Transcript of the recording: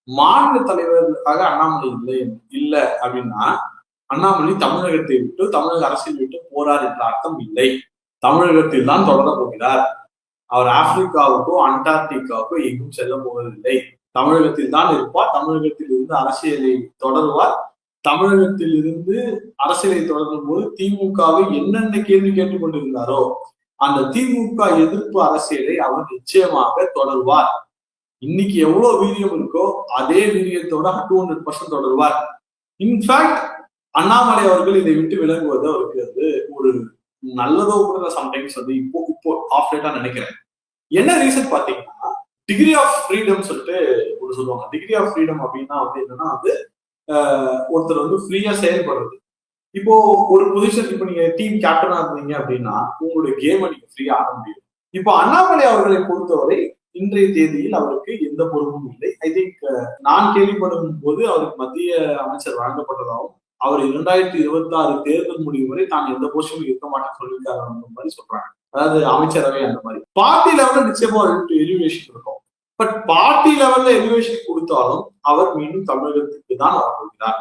மாநில தலைவருக்காக அண்ணாமலை இல்லை அப்படின்னா அண்ணாமலை தமிழகத்தை விட்டு தமிழக அரசியல் விட்டு போறார் என்ற அர்த்தம் இல்லை. தமிழகத்தில் தான் தொடர போகிறார். அவர் ஆப்பிரிக்காவுக்கோ அண்டார்டிகாவுக்கோ எங்கும் செல்ல போவதில்லை. தமிழகத்தில் தான் இருப்பார். தமிழகத்தில் இருந்து அரசியலை தொடருவார். தமிழகத்தில் இருந்து அரசியலை தொடரும் போது திமுகவை என்னென்ன கேள்வி கேட்டுக் கொண்டிருந்தாரோ அந்த திமுக எதிர்ப்பு அரசியலை அவர் நிச்சயமாக தொடர்வார். இன்னைக்கு எவ்வளவு வீரியம் இருக்கோ அதே வீரியத்தோட 200% தொடர்வார். இன்ஃபேக்ட் அண்ணாமலை அவர்கள் இதை விட்டு விலகுவது அவருக்கு வந்து ஒரு நல்லதோ கூட சம்டைம்ஸ் வந்து இப்போ ஆஃப் லேட்டா நினைக்கிறேன். என்ன ரீசன் பாத்தீங்கன்னா டிகிரி ஆஃப் ஃப்ரீடம் சொல்லிட்டு ஒரு சொல்லுவாங்க. டிகிரி ஆஃப் ஃப்ரீடம் அப்படின்னா வந்து என்னன்னா வந்து ஒருத்தர் வந்து ஃப்ரீயா செயல்படுறது. இப்போ ஒரு பொசிஷன், இப்போ நீங்க டீம் கேப்டனா இருந்தீங்க அப்படின்னா உங்களுடைய கேமை நீங்க ஃப்ரீயா ஆட முடியும். இப்போ அண்ணாமலை அவர்களை பொறுத்தவரை இன்றைய தேதியில் அவருக்கு எந்த பொறுப்பும் இல்லை. ஐ திங்க் நான் கேள்விப்படும் போது அவருக்கு மத்திய அமைச்சர் வழங்கப்பட்டதாகவும் அவர் 2026 தேர்தல் முடிவு வரை தான் எந்த போஸ்டும் இருக்க மாட்டேன்னு சொல்லியிருக்காரு அந்த மாதிரி சொல்றாங்க. அதாவது அமைச்சரவை அந்த மாதிரி பார்ட்டி லெவல்ல நிச்சயமா எலிவேஷன் இருக்கும். பட் பார்ட்டி லெவல்ல எலிவேஷன் கொடுத்தாலும் அவர் மீண்டும் தமிழகத்துக்கு தான் வரப்போகிறார்.